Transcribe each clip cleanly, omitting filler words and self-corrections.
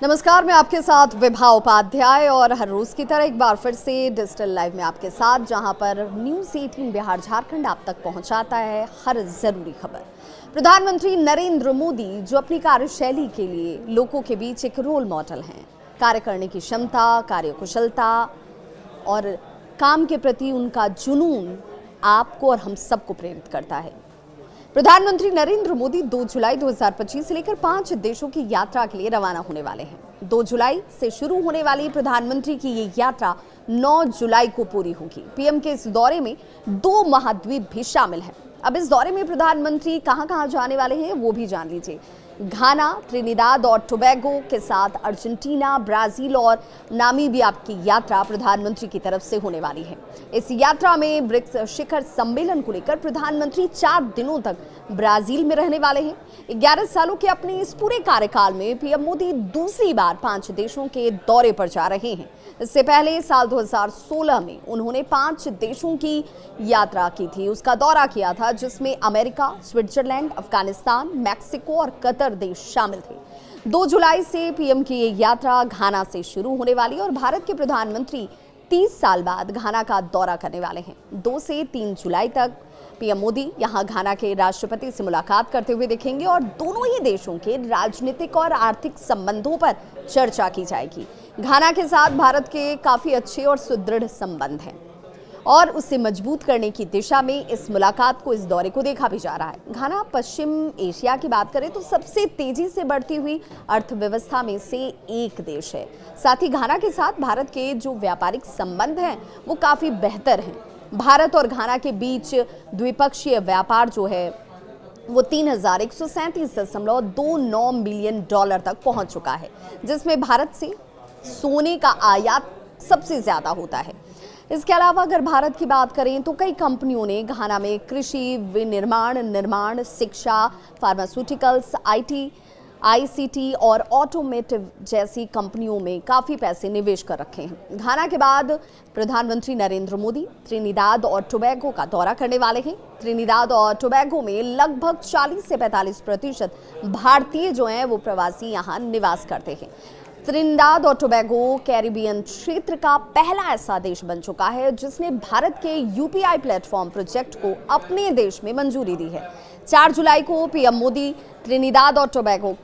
नमस्कार, मैं आपके साथ विभा उपाध्याय और हर रोज की तरह एक बार फिर से डिजिटल लाइव में आपके साथ, जहां पर न्यूज़ 18 बिहार झारखंड आप तक पहुंचाता है हर जरूरी खबर। प्रधानमंत्री नरेंद्र मोदी जो अपनी कार्यशैली के लिए लोगों के बीच एक रोल मॉडल हैं। कार्य करने की क्षमता, कार्यकुशलता और काम के प्रति उनका जुनून आपको और हम सबको प्रेरित करता है। प्रधानमंत्री नरेंद्र मोदी 2 जुलाई 2025 से लेकर 5 देशों की यात्रा के लिए रवाना होने वाले हैं। 2 जुलाई से शुरू होने वाली प्रधानमंत्री की ये यात्रा 9 जुलाई को पूरी होगी। पीएम के इस दौरे में 2 महाद्वीप भी शामिल हैं। अब इस दौरे में प्रधानमंत्री कहां-कहां जाने वाले हैं वो भी जान लीजिए। घाना, त्रिनिदाद और टोबैगो के साथ अर्जेंटीना, ब्राजील और नामीबिया की यात्रा प्रधानमंत्री की तरफ से होने वाली है। इस यात्रा में ब्रिक्स शिखर सम्मेलन को लेकर प्रधानमंत्री 4 दिनों तक ब्राजील में रहने वाले हैं। 11 सालों के अपने इस पूरे कार्यकाल में पीएम मोदी दूसरी बार 5 देशों के दौरे पर जा रहे हैं। इससे पहले साल 2016 में उन्होंने 5 देशों की यात्रा की थी, उसका दौरा किया था, जिसमें अमेरिका, स्विट्जरलैंड, अफगानिस्तान, मैक्सिको और कतर देश शामिल थे। 2 जुलाई से पीएम की ये यात्रा घाना से शुरू होने वाली है और भारत के प्रधानमंत्री 30 साल बाद घाना का दौरा करने वाले हैं। 2 से 3 जुलाई तक पीएम मोदी यहां घाना के राष्ट्रपति से मुलाकात करते हुए दिखेंगे और दोनों ही देशों के राजनीतिक और आर्थिक संबंधों पर चर्चा की जाएगी। घाना के साथ भारत के काफी अच्छे और सुदृढ़ संबंध हैं और उसे मजबूत करने की दिशा में इस मुलाकात को, इस दौरे को देखा भी जा रहा है। घाना पश्चिम एशिया की बात करें तो सबसे तेजी से बढ़ती हुई अर्थव्यवस्था में से एक देश है। साथ ही घाना के साथ भारत के जो व्यापारिक संबंध हैं वो काफी बेहतर हैं। भारत और घाना के बीच द्विपक्षीय व्यापार जो है वो $3137.29 मिलियन तक पहुंच चुका है, जिसमें भारत से सोने का आयात सबसे ज्यादा होता है। इसके अलावा अगर भारत की बात करें तो कई कंपनियों ने घाना में कृषि, निर्माण, शिक्षा, फार्मास्यूटिकल्स, आईटी, आईसीटी और ऑटोमेटिव जैसी कंपनियों में काफी पैसे निवेश कर रखे हैं। घाना के बाद प्रधानमंत्री नरेंद्र मोदी त्रिनिदाद और टोबैगो का दौरा करने वाले हैं। त्रिनिदाद और टोबैगो में लगभग 40 से 45% भारतीय जो हैं वो प्रवासी यहाँ निवास करते हैं। त्रिनिदाद और टोबैगो कैरिबियन क्षेत्र का पहला ऐसा देश बन चुका है जिसने भारत के यूपीआई प्लेटफॉर्म प्रोजेक्ट को अपने देश में मंजूरी दी है। 4 जुलाई को पीएम मोदी त्रिनिदाद और टोबैगो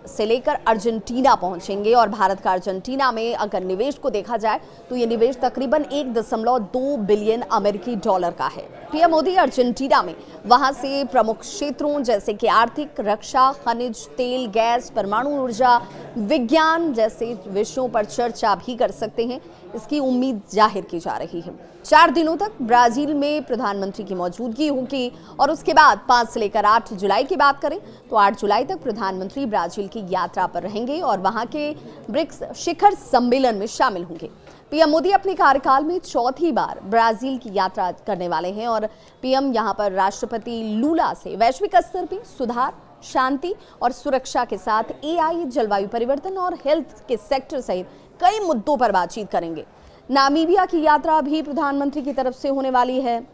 से लेकर अर्जेंटीना पहुंचेंगे और भारत का अर्जेंटीना में अगर निवेश को देखा जाए तो ये निवेश तकरीबन $1.2 बिलियन का है। पीएम मोदी अर्जेंटीना में वहां से प्रमुख क्षेत्रों जैसे कि आर्थिक, रक्षा, खनिज तेल, गैस, परमाणु ऊर्जा, विज्ञान जैसे विषयों पर चर्चा भी कर सकते हैं। इसकी उम्मीद जाहिर की जा रही है। 4 दिनों तक ब्राजील में प्रधानमंत्री की मौजूदगी होगी और उसके बाद 5 से लेकर 8 जुलाई की बात करें तो 8 जुलाई तक प्रधानमंत्री ब्राजील की यात्रा पर रहेंगे और वहां के ब्रिक्स शिखर सम्मेलन में शामिल होंगे। पीएम मोदी अपने कार्यकाल में 4थी बार ब्राजील की यात्रा करने वाले हैं और पीएम यहां पर राष्ट्रपति लूला से वैश्विक स्तर पर सुधार, शांति और सुरक्षा के साथ एआई, जलवायु परिवर्तन और हेल्थ के सेक्टर सहित कई मुद्दों पर बातचीत करेंगे। नामीबिया की यात्रा भी प्रधानमंत्री की तरफ से होने वाली है।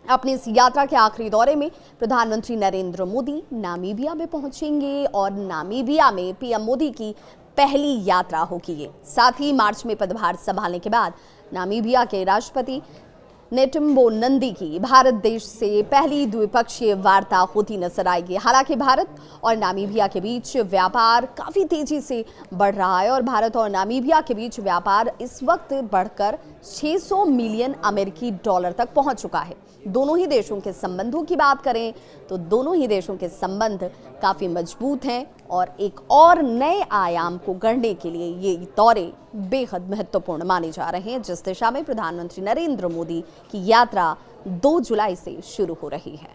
अपनी इस यात्रा के आखिरी दौरे में प्रधानमंत्री नरेंद्र मोदी नामीबिया में पहुंचेंगे और नामीबिया में पीएम मोदी की पहली यात्रा होगी ये। साथ ही मार्च में पदभार संभालने के बाद नामीबिया के राष्ट्रपति नेटुम्बो नंदी की भारत देश से पहली द्विपक्षीय वार्ता होती नजर आएगी। हालांकि भारत और नामीबिया के बीच व्यापार काफी तेजी से बढ़ रहा है और भारत और नामीबिया के बीच व्यापार इस वक्त बढ़कर $600 मिलियन तक पहुंच चुका है। दोनों ही देशों के संबंधों की बात करें तो दोनों ही देशों के संबंध काफी मजबूत हैं और एक और नए आयाम को गढ़ने के लिए ये दौरे बेहद महत्वपूर्ण माने जा रहे हैं, जिस दिशा में प्रधानमंत्री नरेंद्र मोदी की यात्रा 2 जुलाई से शुरू हो रही है।